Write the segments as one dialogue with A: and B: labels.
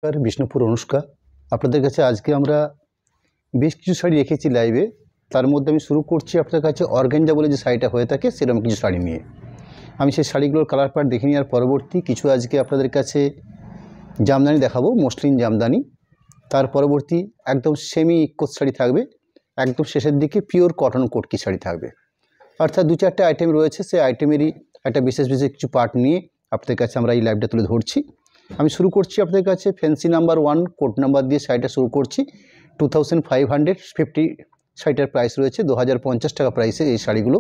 A: নমস্কার, বিষ্ণুপুর অনুষ্কা। আপনাদের কাছে আজকে আমরা বেশ কিছু শাড়ি রেখেছি লাইভে। তার মধ্যে আমি শুরু করছি আপনাদের কাছে অর্গানজা বলে যে শাড়িটা হয়ে থাকে সেরকম কিছু শাড়ি নিয়ে। আমি সেই শাড়িগুলোর কালার পার্ট দেখে নেওয়ার পরবর্তী কিছু আজকে আপনাদের কাছে জামদানি দেখাবো, মসলিন জামদানি। তার পরবর্তী একদম সেমি ইকোস শাড়ি থাকবে, একদম শেষের দিকে পিওর কটন কোটকি শাড়ি থাকবে। অর্থাৎ দু চারটে আইটেম রয়েছে, সেই আইটেমেরই একটা বিশেষ বিশেষ কিছু পার্ট নিয়ে আপনাদের কাছে আমরা এই লাইভটা তুলে ধরছি। আমি শুরু করছি আপনাদের কাছে ফ্যান্সি নাম্বার 1 কোড নাম্বার দিয়ে শাড়িটা শুরু করছি। 2550 শাড়িটার প্রাইস রয়েছে 2050 টাকা প্রাইসে এই শাড়িগুলো।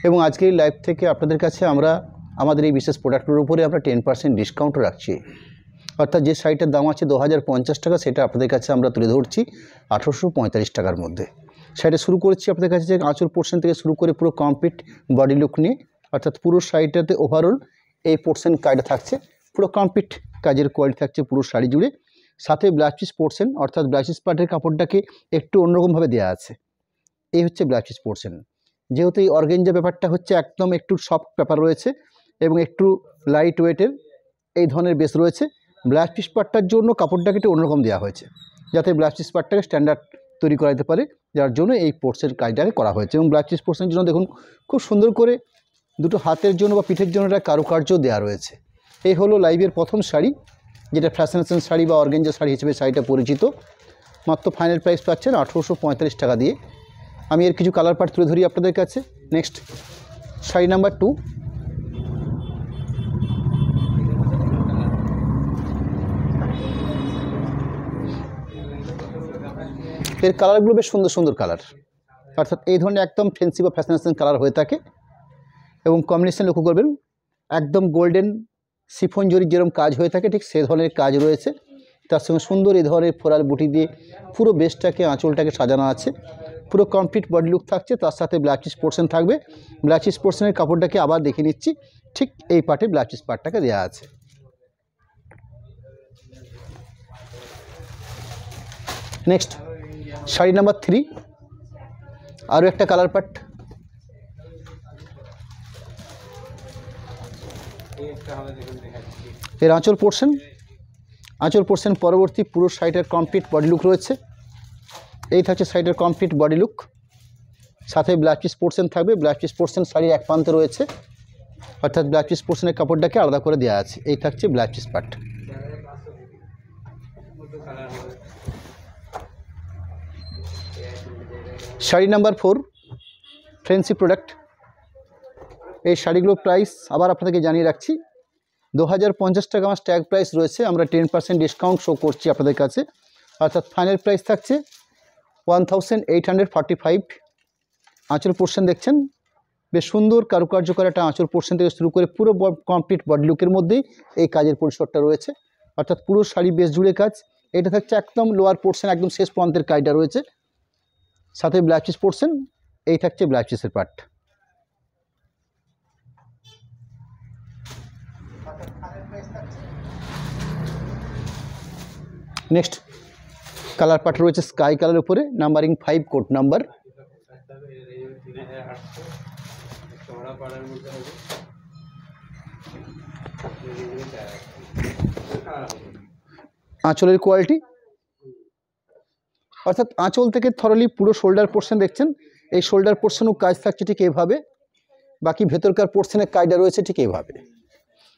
A: এবং আজকের এই লাইভ থেকে আপনাদের কাছে আমরা আমাদের এই বিশেষ প্রোডাক্টগুলোর উপরে আমরা 10% ডিসকাউন্ট রাখছি। অর্থাৎ যে শাড়িটার দাম আছে 2050 টাকা, সেটা আপনাদের কাছে আমরা তুলে ধরছি 1845 টাকার মধ্যে। শাড়িটা শুরু করছি আপনাদের কাছে যে আঁচল পোর্শন থেকে শুরু করে পুরো কমপ্লিট বডি লুক নিয়ে। অর্থাৎ পুরো শাড়িটাতে ওভারঅল এই পোর্শন কাজটা থাকছে, পুরো কমপ্লিট কাজের কোয়ালিটি থাকছে পুরো শাড়ি জুড়ে। সাথে ব্লাউজ পিস পোর্শন, অর্থাৎ ব্লাউজ পিস পার্টের কাপড়টাকে একটু অন্যরকমভাবে দেওয়া আছে। এই হচ্ছে ব্লাউজ পিস পোর্শন। যেহেতু এই অর্গানজা ব্যাপারটা হচ্ছে একদম একটু সফট পেপার রয়েছে এবং একটু লাইট ওয়েটের এই ধরনের বেস রয়েছে, ব্লাউজ পিস পার্টটার জন্য কাপড়টাকে একটু অন্যরকম দেওয়া হয়েছে, যাতে ব্লাউজ পিস পার্টটাকে স্ট্যান্ডার্ড তৈরি করা যেতে পারে, যার জন্য এই পোর্শনের কাজটাকে করা হয়েছে। এবং ব্লাউজ পিস পোর্শনের জন্য দেখুন খুব সুন্দর করে দুটো হাতের জন্য বা পিঠের জন্য একটা কারুকার্য দেওয়া রয়েছে। এই হলো লাইভের প্রথম শাড়ি, যেটা ফ্যাশনেশন শাড়ি বা অর্গানজা শাড়ি হিসেবে শাড়িটা পরিচিত। মাত্র ফাইনাল প্রাইস পাচ্ছেন 1845 টাকা দিয়ে। আমি এর কিছু কালার পার্ট তুলে ধরি আপনাদের কাছে। Next sari number 2। এর কালারগুলো বেশ সুন্দর সুন্দর কালার, অর্থাৎ এই ধরনের একদম ফ্যান্সি বা ফ্যাশনেশন কালার হয়ে থাকে। এবং কম্বিনেশন লক্ষ্য করবেন, একদম গোল্ডেন শিফন জরির যেরকম কাজ হয়ে থাকে ঠিক সে ধরনের কাজ রয়েছে। তার সঙ্গে সুন্দর এই ধরনের ফোরাল বুটি দিয়ে পুরো বেসটাকে, আঁচলটাকে সাজানো আছে। পুরো কমপ্লিট বডি লুক থাকছে, তার সাথে ব্লাউজ পিস পোর্শন থাকবে। ব্লাউজ পিস পোর্শনের কাপড়টাকে আবার দেখে নিচ্ছি, ঠিক এই পার্টে ব্লাউজ পিস পার্টটাকে দেওয়া আছে। নেক্সট শাড়ি নাম্বার 3, আরও একটা কালার পার্ট। এর আঁচল পোর্শন পরবর্তী পুরো শাড়িটার কমপ্লিট বডি লুক রয়েছে। এই থাকছে শাড়িটার কমপ্লিট বডি লুক, সাথে ব্লাউজ পিস পোর্শন থাকবে। ব্লাউজ পিস পোর্শন শাড়ির এক প্রান্তে রয়েছে, অর্থাৎ ব্লাউজ পিস পোর্শনের কাপড়টাকে আলাদা করে দেওয়া আছে। এই থাকছে blouse piece part. Sari number 4 fancy product. এই শাড়িগুলোর প্রাইস আবার আপনাদেরকে জানিয়ে রাখছি, 2050 টাকা আমার ট্যাগ প্রাইস রয়েছে। আমরা 10% ডিসকাউন্ট শো করছি আপনাদের কাছে, অর্থাৎ ফাইনাল প্রাইস থাকছে 1845। আঁচল পোর্শন দেখছেন, বেশ সুন্দর কারুকার্য করা একটা আঁচল পোর্শন থেকে শুরু করে পুরো কমপ্লিট বডি লুকের মধ্যেই এই কাজের পরিসরটা রয়েছে। অর্থাৎ পুরো শাড়ি বেশ জুড়ে কাজ। এটা থাকছে একদম লোয়ার পোর্শন, একদম শেষ প্রান্তের কাজটা রয়েছে, সাথে ব্লাউজ পিস পোর্শন। এই থাকছে ব্লাউজ পিসের পার্ট। নেক্সট কালার পার্ট রয়েছে স্কাই কালার উপরে, নাম্বারিং 5 কোড নাম্বার। আঁচলের কোয়ালিটি, অর্থাৎ আঁচল থেকে থরলি পুরো শোল্ডার পোর্শন দেখছেন, এই শোল্ডার পোর্শনও কাজ থাকছে ঠিক এইভাবে। বাকি ভেতরকার পোর্শনের কাজটা রয়েছে ঠিক এইভাবে,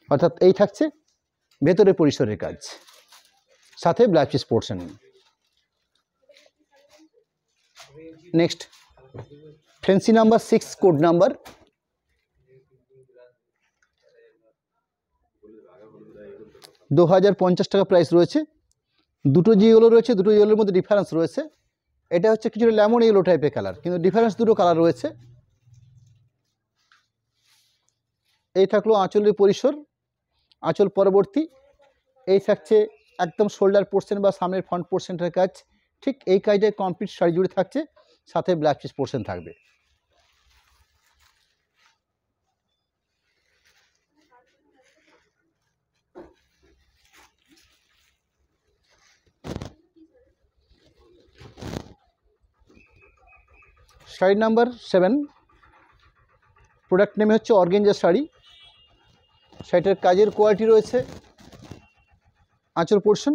A: অর্থাৎ এই থাকছে ভেতরের পরিসরের কাজ, সাথে blouse piece portion. Next fancy number 6 code number. $2050 টাকা প্রাইস রয়েছে। দুটো যে ইয়েলো রয়েছে, দুটো ইয়েলোর মধ্যে ডিফারেন্স রয়েছে। এটা হচ্ছে কিছুটা লেমন ইয়েলো টাইপের কালার, কিন্তু ডিফারেন্স দুটো কালার রয়েছে। এই থাকলো আঁচলের পরিসর, আঁচল পরবর্তী এই থাকছে একদম শোল্ডার পোর্শন বা সামনের ফ্রন্ট পোর্শনটার কাজ। ঠিক এই কাজটাই কমপ্লিট শাড়ি জুড়ে থাকছে, সাথে ব্লাউজ পিস পোর্শন থাকবে। শাড়ি নাম্বার 7, প্রোডাক্ট নেমে হচ্ছে অর্গানজা শাড়ি। শাড়িটার কাজের কোয়ালিটি রয়েছে, আঁচল পোর্শন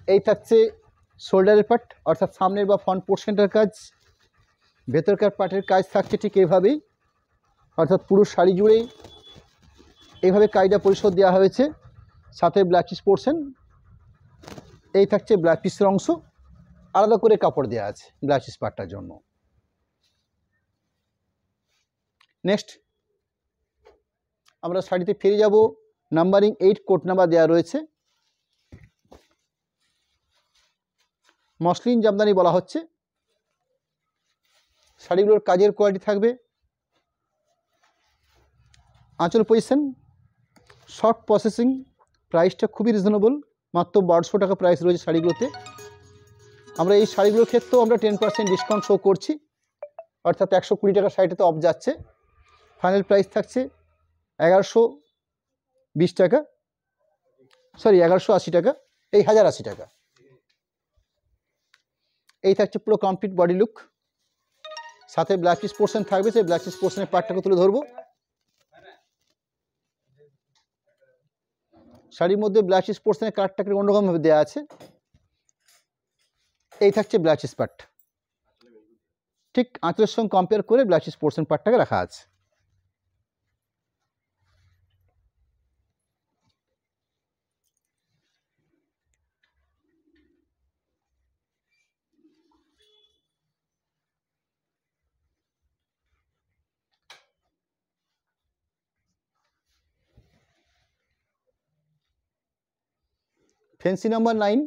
A: এই থাকছে শোল্ডারের পার্ট, অর্থাৎ সামনের বা ফ্রন্ট পোর্শনটার কাজ। ভেতরকার পার্টের কাজ থাকছে ঠিক এইভাবেই, অর্থাৎ পুরো শাড়ি জুড়েই এইভাবে কায়দা পরিশোধ দেওয়া হয়েছে। সাথে ব্লাউজ পিস পোর্শন, এই থাকছে ব্লাউজ পিসের অংশ, আলাদা করে কাপড় দেওয়া আছে ব্লাউজ পিস পার্টটার জন্য। নেক্সট আমরা শাড়িতে ফিরে যাব। নাম্বারিং 8 কোড নাম্বার দেওয়া রয়েছে। মসলিন জামদানি বলা হচ্ছে। শাড়িগুলোর কাজের কোয়ালিটি থাকবে, আঁচল পজিশন, শর্ট প্রসেসিং, প্রাইসটা খুবই রিজনেবল, মাত্র 1200 টাকা প্রাইস রয়েছে শাড়িগুলোতে। আমরা এই শাড়িগুলোর ক্ষেত্রেও আমরা 10% ডিসকাউন্ট শো করছি, অর্থাৎ 120 টাকা শাড়িটাতে অফ যাচ্ছে। ফাইনাল প্রাইস থাকছে 1120 টাকা, সরি 1180 টাকা, এই 1080 টাকা। এই থাকছে পুরো কমপ্লিট বডি লুক, সাথে ব্লাউজ পিস পোর্শন থাকবে। সেই ব্লাউজ পিস পোর্শনের পার্টটাকে তুলে ধরবো। শাড়ির মধ্যে ব্লাউজ পিস পোর্শনের কাটটাকে অন্যরকমভাবে দেওয়া আছে। এই থাকছে ব্লাউজ পিস পার্ট, ঠিক আঁচলের সঙ্গে কম্পেয়ার করে ব্লাউজ পিস পোর্শন পার্টটাকে রাখা আছে। ফ্যান্সি নাম্বার 9,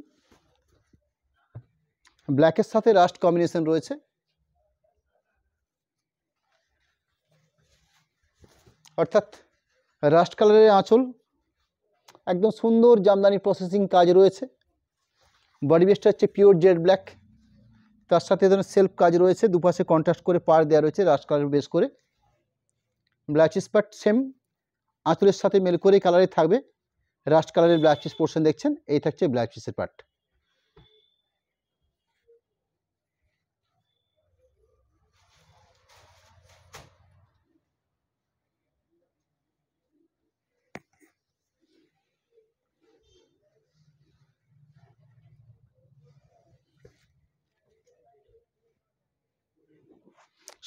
A: ব্ল্যাকের সাথে রাস্ট কম্বিনেশন রয়েছে। অর্থাৎ রাস্ট কালারের আঁচল, একদম সুন্দর জামদানি প্রসেসিং কাজ রয়েছে। বডি বেসটা হচ্ছে পিওর জেড ব্ল্যাক, তার সাথে ধরনের সেলফ কাজ রয়েছে, দুপাশে কন্ট্রাস্ট করে পাড় দেওয়া রয়েছে রাস্ট কালার বেস করে। ব্লাউজ পিস পার্ট সেম আঁচলের সাথে মেল করে কালারে থাকবে। রাস্ট কালারের ব্লাউজ পিস পোর্শন দেখছেন, এই থাকছে ব্লাউজ পিসের part.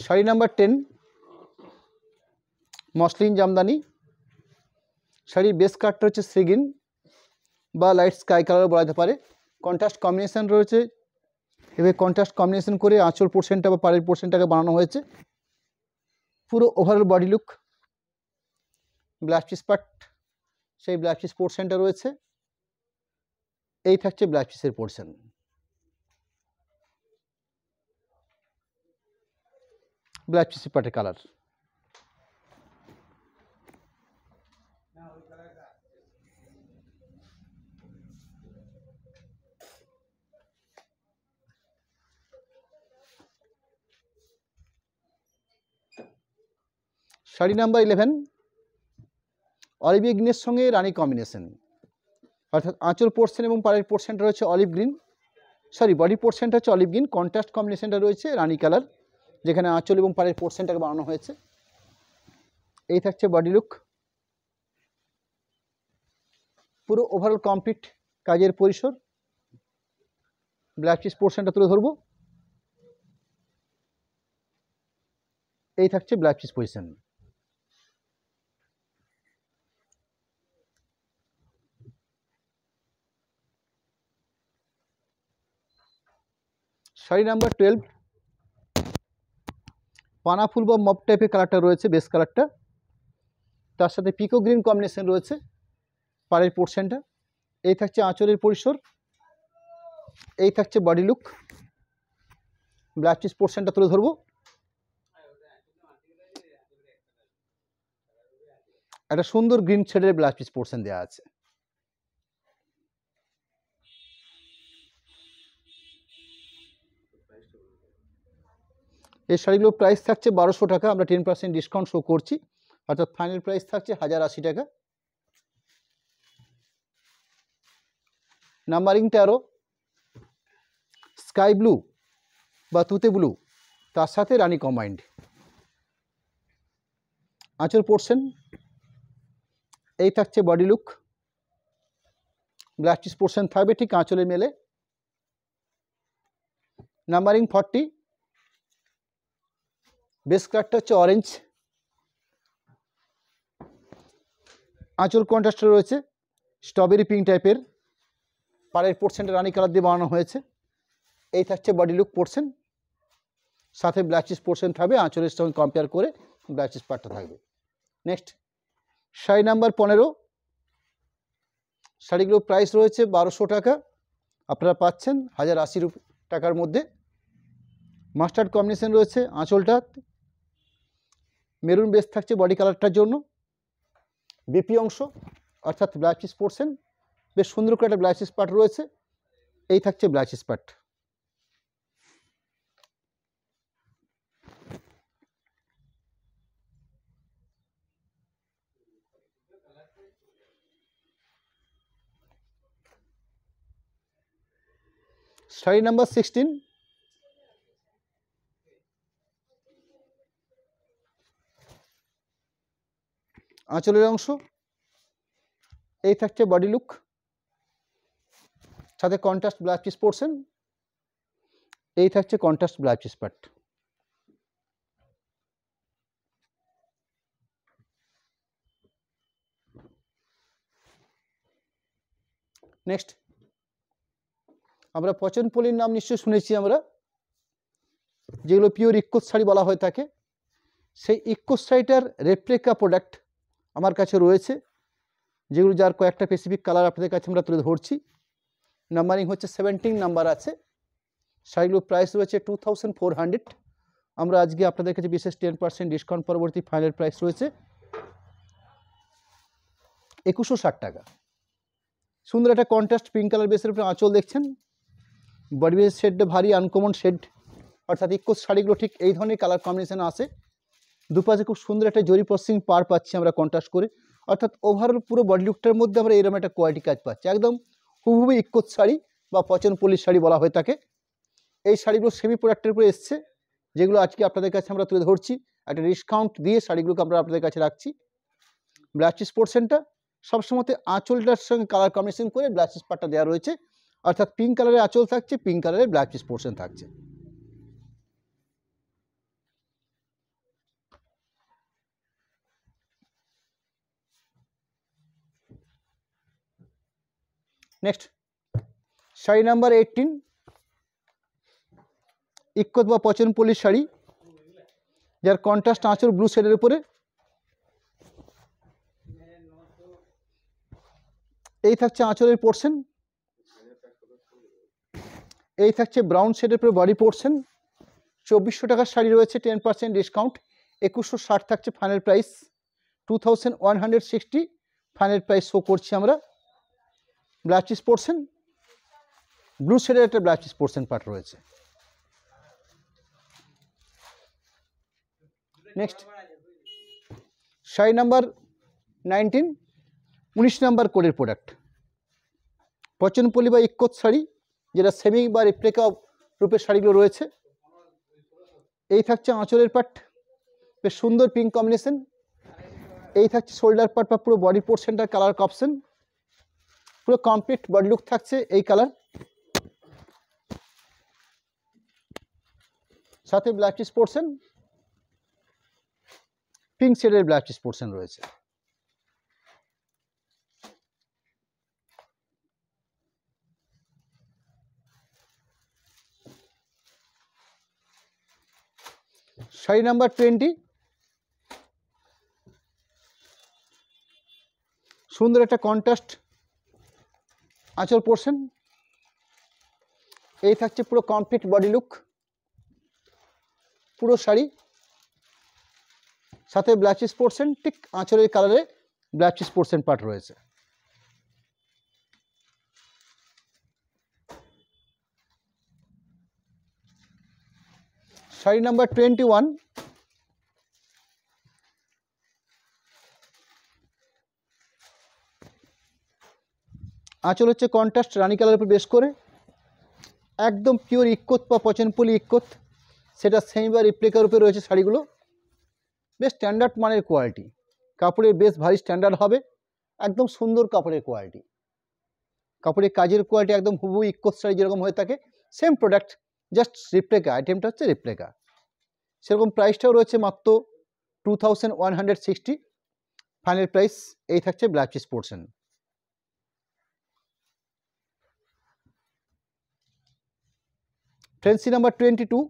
A: Sari number 10, muslin Jamdani. শাড়ির বেস কাটটা হচ্ছে সিগিন বা লাইট স্কাই কালারও বলা যেতে পারে। কন্ট্রাস্ট কম্বিনেশন রয়েছে, এভাবে কন্ট্রাস্ট কম্বিনেশন করে আঁচল পোর্শনটা বা পাড়ের পোর্শনটাকে বানানো হয়েছে। পুরো overall body look, blouse piece part, সেই ব্লাউজ পিস পোর্শনটা রয়েছে। এই থাকছে ব্লাউজ পিসের পোর্শন। ব্লাউজ পিসের পার্টের কালার। শাড়ি নাম্বার 11, অলিভ গ্রিনের সঙ্গে রানী কম্বিনেশন, অর্থাৎ আঁচল পোর্শন এবং পাড়ের পোর্শনটা রয়েছে অলিভ গ্রিন, সরি বডি পোর্শনটা হচ্ছে অলিভ গ্রিন, কন্ট্রাস্ট কম্বিনেশনটা রয়েছে রানী কালার, যেখানে আঁচল এবং পাড়ের পোর্শনটাকে বানানো হয়েছে। এই থাকছে বডি লুক, পুরো ওভারঅল কমপ্লিট কাজের পরিসর। ব্লাউজ পিস পোর্শনটা তুলে ধরবো, এই থাকছে blouse piece position. Sari number 12, পানা ফুল বা মপ টাইপের কালারটা রয়েছে বেস কালারটা, তার সাথে পিকো গ্রিন কম্বিনেশন রয়েছে পাড়ের পোর্শনটা। এই থাকছে আঁচলের পরিসর, এই থাকছে বডি লুক। ব্লাউজ পিস পোর্শনটা তুলে ধরবো, একটা সুন্দর গ্রিন শেডের ব্লাউজ পিস পোর্শন দেওয়া আছে। এই শাড়িগুলোর প্রাইস থাকছে 1200 টাকা, আমরা 10% ডিসকাউন্ট শো করছি, অর্থাৎ ফাইনাল প্রাইস থাকছে 1080 টাকা। নাম্বারিং 13, স্কাই ব্লু বা তুতে ব্লু, তার সাথে রানী কম্বাইন্ড। আঁচল পোর্শন, এই থাকছে body look, blouse piece portion থাকবে ঠিক আঁচলের মেলে। নাম্বারিং 40। বেস কালারটা হচ্ছে অরেঞ্জ, আঁচল কন্ট্রাস্টে রয়েছে স্ট্রবেরি পিঙ্ক টাইপের, পাড়ের পোর্শনটা রানী কালার দিয়ে বানানো হয়েছে। এই থাকছে বডি লুক পোর্শন, সাথে ব্লাউজ পিস পোর্শন থাকবে, আঁচলের সঙ্গে কম্পেয়ার করে ব্লাউজ পিস পার্টটা থাকবে। Next sari number 15। শাড়িগুলোর প্রাইস রয়েছে 1200 টাকা, আপনারা পাচ্ছেন 1080 টাকার মধ্যে। মাস্টার্ড কম্বিনেশন রয়েছে, আঁচলটা মেরুন বেস থাকছে বডি কালারটার জন্য। বিপি অংশ অর্থাৎ ব্লাউজ পিস পোর্শন, বেশ সুন্দর করে একটা ব্লাউজ পিস পার্ট রয়েছে। এই থাকছে blouse piece part. Sari number 16। আঁচলের অংশ এই থাকছে বডি লুক, সাথে কন্ট্রাস্ট ব্লাউজ পিস পোর্শন। এই থাকছে contrast blouse piece part. Next আমরা পচনপল্লীর নাম নিশ্চয়ই শুনেছি আমরা, যেগুলো পিওর ইক্কোস শাড়ি বলা হয়ে থাকে। সেই ইক্কোস শাড়িটার রেপ্লিকা প্রোডাক্ট আমার কাছে রয়েছে, যেগুলো যার কয়েকটা স্পেসিফিক কালার আপনাদের কাছে আমরা তুলে ধরছি। নাম্বারিং হচ্ছে 17 নাম্বার আছে। শাড়িগুলোর প্রাইস রয়েছে 2400। আমরা আজকে আপনাদের কাছে বিশেষ 10% ডিসকাউন্ট পরবর্তী ফাইনাল প্রাইস রয়েছে 2160 টাকা। সুন্দর একটা কন্ট্রাস্ট পিঙ্ক কালার বেসের উপরে আঁচল দেখছেন, বডি বেস শেডটা ভারী আনকমন শেড, অর্থাৎ ইক্কোস শাড়িগুলো ঠিক এই ধরনের কালার কম্বিনেশন আসে। দুপাশে খুব সুন্দর একটা জরি প্রসেসিং পার পাচ্ছি আমরা কন্ট্রাস্ট করে, অর্থাৎ ওভারঅল পুরো বডি লুকটার মধ্যে আমরা এরকম একটা কোয়ালিটি কাজ পাচ্ছি। একদম হুবহু ইক্কোস শাড়ি বা পচনপল্লীর শাড়ি বলা হয়ে থাকে। এই শাড়িগুলো সেমি প্রোডাক্টের উপরে এসছে, যেগুলো আজকে আপনাদের কাছে আমরা তুলে ধরছি। একটা ডিসকাউন্ট দিয়ে শাড়িগুলোকে আমরা আপনাদের কাছে রাখছি। ব্লাউজ পিস পোর্শনটা সবসময় আঁচলটার সঙ্গে কালার কম্বিনেশন করে ব্লাউজ পিস পার্টটা দেওয়া রয়েছে, অর্থাৎ পিঙ্ক কালারের আঁচল থাকছে, পিঙ্ক কালারের ব্লাউজ পিস পোর্শন থাকছে। Next sari number 18। ইক্কোস বা পচনপল্লীর শাড়ি, যার কন্ট্রাস্ট আঁচল ব্লু শেডের উপরে। এই থাকছে আঁচলের পোর্শন, এই থাকছে ব্রাউন শেডের উপরে বডি পোর্শন। 2400 টাকার শাড়ি রয়েছে 10% ডিসকাউন্ট, 2160 থাকছে final price. 2160 final price show করছি আমরা। ব্লাউজ পিস পোর্শন ব্লু শেডের একটা ব্লাউজ পিস পোর্শন পার্ট রয়েছে। নেক্সট শাড়ি নাম্বার 19, 19 নাম্বার কোডের প্রোডাক্ট, পচনপল্লী বা ইক্কোস শাড়ি, যেটা সেমি বা রেপ্লিকা রূপের শাড়িগুলো রয়েছে। এই থাকছে আঁচলের পার্ট, বেশ সুন্দর পিঙ্ক কম্বিনেশন। এই থাকছে শোল্ডার পার্ট বা পুরো বডি পোর্শনটার কালার অপশন, পুরো কমপ্লিট বডি লুক থাকছে এই কালার, সাথে ব্লাউজ পিস পোর্শন পিঙ্ক শেডের ব্লাউজ পিস পোর্শন রয়েছে। শাড়ি নাম্বার 20, সুন্দর একটা কন্ট্রাস্ট আঁচল পোর্শন। এই থাকছে পুরো কমপ্লিট বডি লুক, পুরো শাড়ি, সাথে ব্লাউজ পিস পোর্শন ঠিক আঁচলের কালারে ব্লাউজ পিস পোর্শন পার্ট রয়েছে। শাড়ি নাম্বার 21, আঁচল হচ্ছে কন্ট্রাস্ট রানী কালারের উপর বেশ করে, একদম পিওর ইক্কোস বা পচনপল্লী ইক্কোস, সেটা সেমি বা রেপ্লিকার উপরে রয়েছে শাড়িগুলো। বেশ স্ট্যান্ডার্ড মানের কোয়ালিটি, কাপড়ের বেশ ভারী স্ট্যান্ডার্ড হবে, একদম সুন্দর কাপড়ের কোয়ালিটি। কাপড়ের কাজের কোয়ালিটি একদম হুবহু ইকো শাড়ি যেরকম হয়ে থাকে সেম প্রোডাক্ট, জাস্ট রিপ্লিকা, আইটেমটা হচ্ছে রিপ্লিকা। সেরকম প্রাইসটাও রয়েছে মাত্র 2160। ফাইনাল প্রাইস এই থাকছে blouse piece portion. Fancy number 22,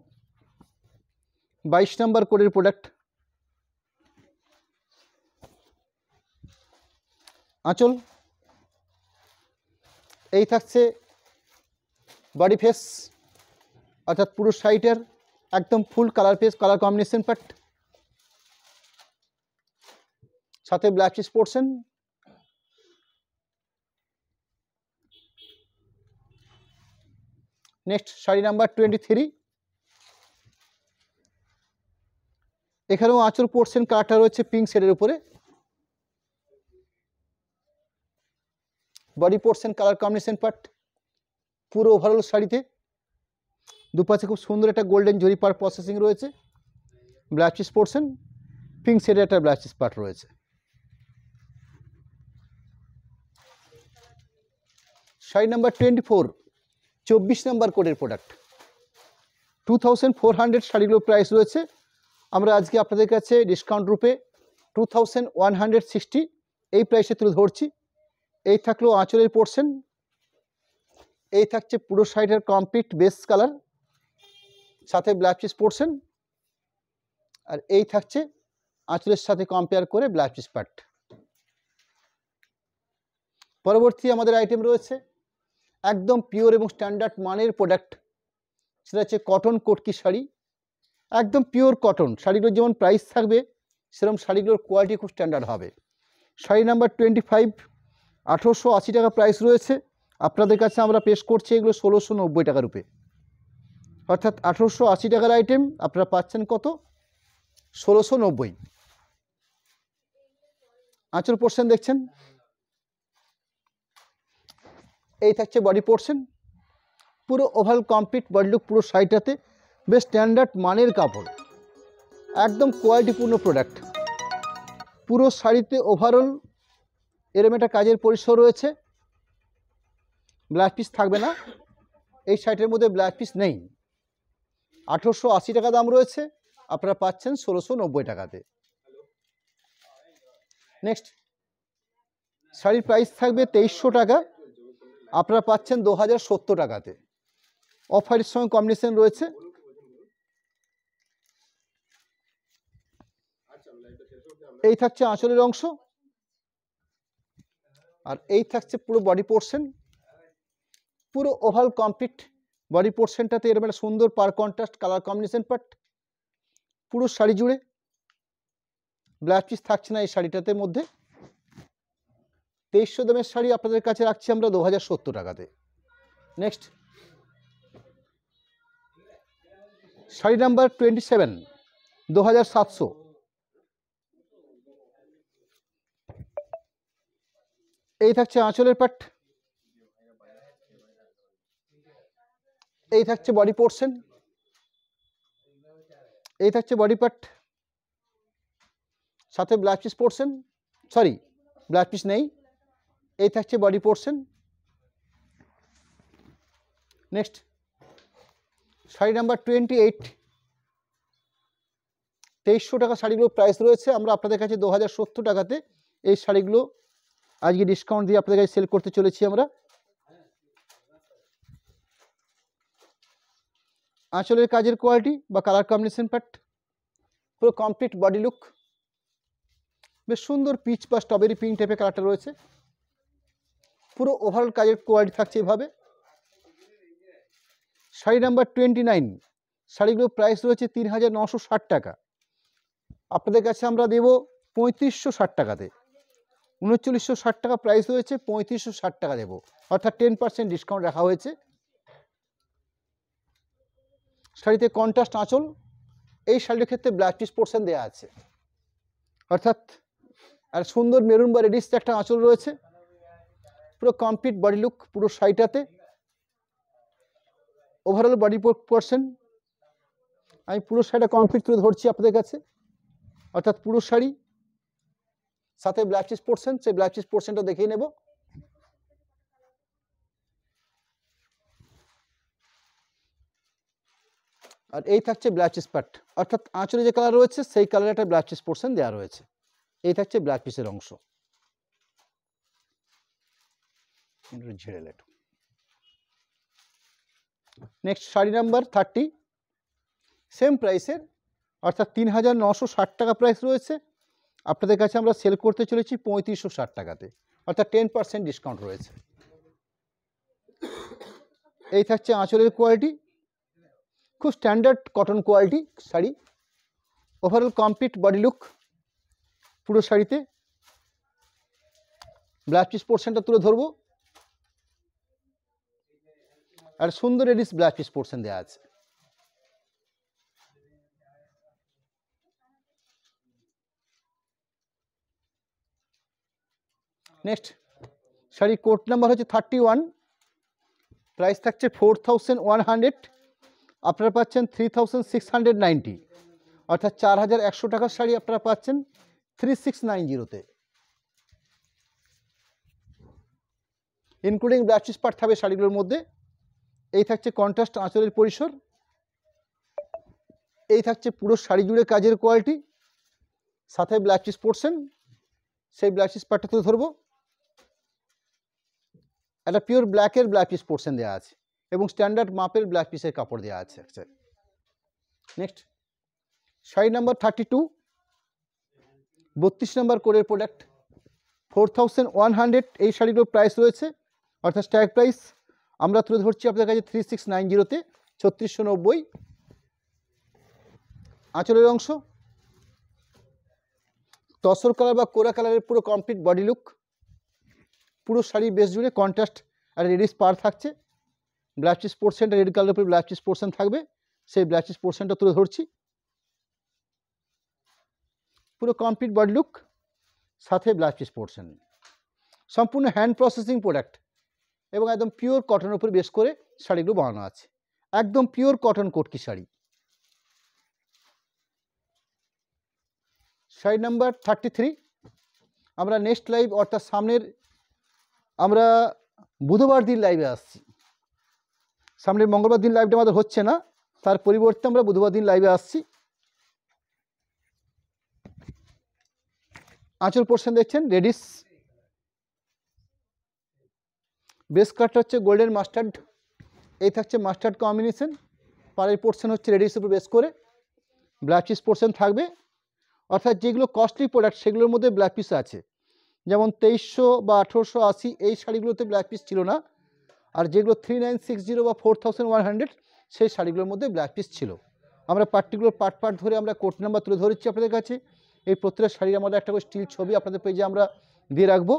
A: 22 number কোডের প্রোডাক্ট। আঁচল এই থাকছে বডি ফেস, অর্থাৎ পুরো শাড়িটার একদম full colour face, colour combination part, সাথে blouse piece portion. Next sari number 23, এখানেও আঁচল পোর্শন কালারটা রয়েছে পিঙ্ক শেডের উপরে, body portion colour combination part পুরো ওভারঅল শাড়িতে। দুপাশে খুব সুন্দর একটা গোল্ডেন জরি পার প্রসেসিং রয়েছে, ব্লাউজ পিস পোর্শন পিঙ্ক শেডের একটা ব্লাউজ পিস পার্ট রয়েছে। শাড়ি নাম্বার 24, 24 নাম্বার কোডের প্রোডাক্ট। 2400 শাড়িগুলোর প্রাইস রয়েছে, আমরা আজকে আপনাদের কাছে ডিসকাউন্ট রূপে 2160 এই প্রাইসে তুলে ধরছি। এই থাকলো আঁচলের পোর্শন, এই থাকছে পুরো শাড়িটার কমপ্লিট বেস কালার, সাথে ব্লাউজ পিস পোর্শন, আর এই থাকছে আঁচলের সাথে কম্পেয়ার করে ব্লাউজ পিস পার্ট। পরবর্তী আমাদের আইটেম রয়েছে একদম পিওর এবং স্ট্যান্ডার্ড মানের প্রোডাক্ট, সেটা হচ্ছে কটন কটকি শাড়ি, একদম পিওর কটন। শাড়িগুলোর যেমন প্রাইস থাকবে সেরকম শাড়িগুলোর কোয়ালিটি খুব স্ট্যান্ডার্ড হবে। শাড়ি নাম্বার 25, 1880 টাকা প্রাইস রয়েছে, আপনাদের কাছে আমরা পেশ করছি এগুলো 1690 টাকা রূপে, অর্থাৎ 1880 টাকার আইটেম আপনারা পাচ্ছেন কত, 1690। আঁচল পোর্শন দেখছেন, এই থাকছে বডি পোর্শন, পুরো ওভারঅল কমপ্লিট বডি লুক পুরো শাড়িটাতে বেশ স্ট্যান্ডার্ড মানের কাপড়, একদম কোয়ালিটিপূর্ণ প্রোডাক্ট। পুরো শাড়িতে ওভারঅল এরকম একটা কাজের পরিসর রয়েছে, ব্লাউজ পিস থাকবে না, এই শাড়িটার মধ্যে ব্লাউজ পিস নেই। 1880 টাকা দাম রয়েছে, আপনারা পাচ্ছেন 1690 টাকাতে। নেক্সট শাড়ির প্রাইস থাকবে 2300 টাকা, আপনারা পাচ্ছেন 2070 টাকাতে। অফারের সঙ্গে কম্বিনেশন রয়েছে। এই থাকছে আঁচলের অংশ, আর এই থাকছে পুরো বডি পোর্শন, পুরো ওভারঅল কমপ্লিট বডি পোর্শনটাতে এরকম একটা সুন্দর পার কন্ট্রাস্ট কালার কম্বিনেশন পার্ট পুরো শাড়ি জুড়ে। ব্লাউজ পিস থাকছে না এই শাড়িটাতে মধ্যে। 2300 দামের শাড়ি আপনাদের কাছে রাখছি আমরা 2070 টাকাতে। নেক্সট শাড়ি নাম্বার 27, 2700, এই থাকছে আঁচলের পার্ট, এই থাকছে বডি পোর্শন, এই থাকছে বডি পার্ট, সাথে blouse piece portion, sorry blouse piece নেই, এই থাকছে body portion. Next sari number 28, 2300 টাকা শাড়িগুলোর প্রাইস রয়েছে, আমরা আপনাদের কাছে 2070 টাকাতে এই শাড়িগুলো আজকে ডিসকাউন্ট দিয়ে আপনাদের কাছে সেল করতে চলেছি আমরা। আঁচলের কাজের কোয়ালিটি বা কালার কম্বিনেশন পার্ট পুরো কমপ্লিট বডি লুক, বেশ সুন্দর পিচ বা স্ট্রবেরি পিঙ্ক টাইপের কালারটা রয়েছে, পুরো ওভারঅল কাজের কোয়ালিটি থাকছে এভাবে। শাড়ি নাম্বার 29, শাড়িগুলোর প্রাইস রয়েছে 3960 টাকা, আপনাদের কাছে আমরা দেব 3560 টাকাতে। 3960 টাকা প্রাইস রয়েছে, 3560 টাকা দেবো, অর্থাৎ 10% ডিসকাউন্ট রাখা হয়েছে। শাড়িতে কন্ট্রাস্ট আঁচল, এই শাড়ির ক্ষেত্রে ব্লাউজ পিস পোর্শন দেওয়া আছে, অর্থাৎ আর সুন্দর মেরুন বা রেডিশ একটা আঁচল রয়েছে, পুরো কমপ্লিট বডি লুক পুরো শাড়িটাতে। ওভারঅল বডি পোর্শন আমি পুরো শাড়িটা কমপ্লিট তুলে ধরছি আপনাদের কাছে, অর্থাৎ পুরো শাড়ি সাথে ব্লাউজ পিস পোর্শন, সেই ব্লাউজ পিস পোর্শনটা দেখিয়ে নেব। আর এই থাকছে ব্লাউজ পিস পার্ট, অর্থাৎ আঁচলে যে কালার রয়েছে সেই কালারের একটা ব্লাউজ পিস পোর্শন দেওয়া রয়েছে। এই থাকছে ব্লাউজ পিসের অংশ। ঝেড়ে লেট। নেক্সট শাড়ি নাম্বার 30, সেম প্রাইসের, অর্থাৎ 3960 টাকা প্রাইস রয়েছে। আপনাদের কাছে আমরা সেল করতে চলেছি 3560 টাকাতে, অর্থাৎ 10% ডিসকাউন্ট রয়েছে। এই থাকছে আঁচলের কোয়ালিটি, খুব standard cotton quality sari. Overall complete body look পুরো শাড়িতে। ব্লাউজ পিস পোর্শনটা তুলে ধরবো, আর সুন্দর রেডিস ব্লাউজ পিস পোর্শন দেওয়া আছে। নেক্সট শাড়ি কোড নাম্বার হচ্ছে 31, প্রাইস থাকছে 4100, আপনারা পাচ্ছেন 3690, অর্থাৎ 4100 টাকার শাড়ি আপনারা পাচ্ছেন 3690-তে, ইনক্লুডিং ব্লাউজ পিস পার্ট থাকবে শাড়িগুলোর মধ্যে। এই থাকছে কন্ট্রাস্ট আঁচলের পরিসর, এই থাকছে পুরো শাড়ি জুড়ে কাজের কোয়ালিটি, সাথে ব্লাউজ পিস পোর্শন। সেই ব্লাউজ পিস পার্টটা তুলে ধরবো, একটা পিওর ব্ল্যাকের ব্লাউজ পিস পোর্শন দেওয়া আছে এবং স্ট্যান্ডার্ড মাপের ব্লাউজ পিসের কাপড় দেওয়া আছে। নেক্সট শাড়ি নাম্বার 32, 32 নম্বর কোডের প্রোডাক্ট, 4100 এই শাড়িগুলোর প্রাইস রয়েছে, অর্থাৎ স্ট্যাগ প্রাইস। আমরা তুলে ধরছি আপনাদের কাছে 3690-তে, 3690। আঁচলের অংশ তসর কালার বা কোরা কালারের পুরো কমপ্লিট বডি লুক, পুরো শাড়ি বেস জুড়ে কন্ট্রাস্ট আর রেডিস পার থাকছে। ব্লাউজ পিস পোর্শনটা রেড কালারের উপরে ব্লাউজ পিস পোর্শন থাকবে, সেই ব্লাউজ পিস পোর্শনটা তুলে ধরছি। পুরো কমপ্লিট বডি লুক, সাথে ব্লাউজ পিস পোর্শন, সম্পূর্ণ হ্যান্ড প্রসেসিং প্রোডাক্ট এবং একদম পিওর কটনের উপর বেস করে শাড়িগুলো বানানো আছে, একদম pure cotton Kotki sari. Sari number 33, আমরা নেক্সট লাইভ অর্থাৎ সামনের আমরা বুধবার দিন লাইভে আসছি। সামনের মঙ্গলবার দিন লাইভটা আমাদের হচ্ছে না, তার পরিবর্তে আমরা বুধবার দিন লাইভে আসছি। আঁচল পোর্শন দেখছেন রেডিস, বেস কাটটা হচ্ছে গোল্ডেন মাস্টার্ড, এই থাকছে মাস্টার্ড কম্বিনেশন। পাড়ের পোর্শন হচ্ছে রেডিস উপর বেস করে, ব্লাউজ পিস পোর্শন থাকবে। অর্থাৎ যেগুলো কস্টলি প্রোডাক্ট সেগুলোর মধ্যে ব্লাউজ পিস আছে, যেমন 2300 বা 1880 এই শাড়িগুলোতে ব্লাউজ পিস ছিল না, আর যেগুলো 3960 বা 4100 সেই শাড়িগুলোর মধ্যে ব্লাউজ পিস ছিল। আমরা পার্টিকুলার পার্ট ধরে আমরা কোড নাম্বার তুলে ধরেছি আপনাদের কাছে। এই প্রত্যেকটা শাড়ির আমাদের একটা করে স্টিল ছবি আপনাদের পেজে আমরা দিয়ে রাখবো।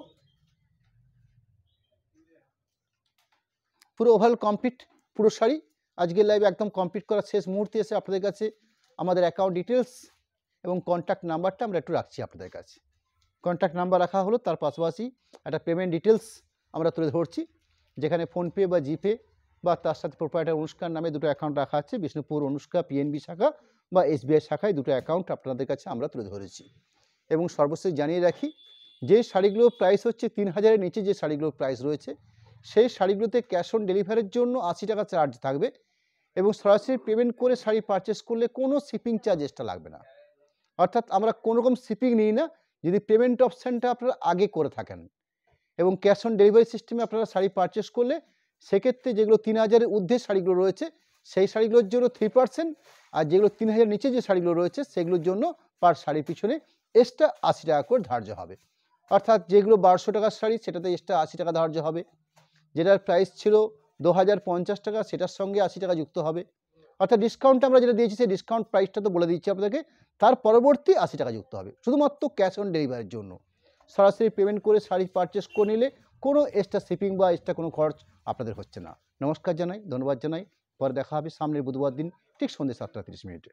A: পুরো ওভারঅল কমপ্লিট পুরো শাড়ি আজকের লাইভ একদম কমপ্লিট করার শেষ মুহূর্তে এসে আপনাদের কাছে আমাদের অ্যাকাউন্ট ডিটেলস এবং কন্ট্যাক্ট নাম্বারটা আমরা একটু রাখছি আপনাদের কাছে। কন্ট্যাক্ট নাম্বার রাখা হলো, তার পাশাপাশি একটা পেমেন্ট ডিটেলস আমরা তুলে ধরছি, যেখানে ফোনপে বা জিপে বা তার সাথে প্রোপ্রাইটার অনুষ্কার নামে দুটো অ্যাকাউন্ট রাখা আছে। বিষ্ণুপুর অনুষ্কা পিএনবি শাখা বা এসবিআই শাখায় দুটো অ্যাকাউন্ট আপনাদের কাছে আমরা তুলে ধরেছি। এবং সর্বশেষ জানিয়ে রাখি, যে শাড়িগুলোর প্রাইস হচ্ছে 3000-এর নিচে যে শাড়িগুলোর প্রাইস রয়েছে সেই শাড়িগুলোতে ক্যাশ অন ডেলিভারির জন্য 80 টাকা চার্জ থাকবে, এবং সরাসরি পেমেন্ট করে শাড়ি পারচেস করলে কোনো শিপিং চার্জ এক্সট্রা লাগবে না। অর্থাৎ আমরা কোনো রকম শিপিং নিই না যদি পেমেন্ট অপশানটা আপনারা আগে করে থাকেন, এবং ক্যাশ অন ডেলিভারি সিস্টেমে আপনারা শাড়ি পারচেস করলে সেক্ষেত্রে যেগুলো 3000-এর ঊর্ধ্বে শাড়িগুলো রয়েছে সেই শাড়িগুলোর জন্য 3%, আর যেগুলো 3000 নিচে যে শাড়িগুলো রয়েছে সেগুলোর জন্য পার শাড়ির পিছনে এক্সট্রা 80 টাকা করে ধার্য হবে। অর্থাৎ যেগুলো 1200 টাকার শাড়ি সেটাতে এক্সট্রা 80 টাকা ধার্য হবে, যেটার প্রাইস ছিল 2050 টাকা সেটার সঙ্গে 80 টাকা যুক্ত হবে। অর্থাৎ ডিসকাউন্ট আমরা যেটা দিয়েছি সেই ডিসকাউন্ট প্রাইসটা তো বলে দিচ্ছি আপনাদেরকে, তার পরবর্তী 80 টাকা যুক্ত হবে শুধুমাত্র ক্যাশ অন ডেলিভারির জন্য। সরাসরি পেমেন্ট করে শাড়ি পারচেস করে নিলে কোনো এক্সট্রা শিপিং বা এক্সট্রা কোনো খরচ আপনাদের হচ্ছে না। নমস্কার জানাই, ধন্যবাদ জানাই। পরে দেখা হবে সামনের বুধবার দিন ঠিক সন্ধ্যে 7:30 মিনিটে।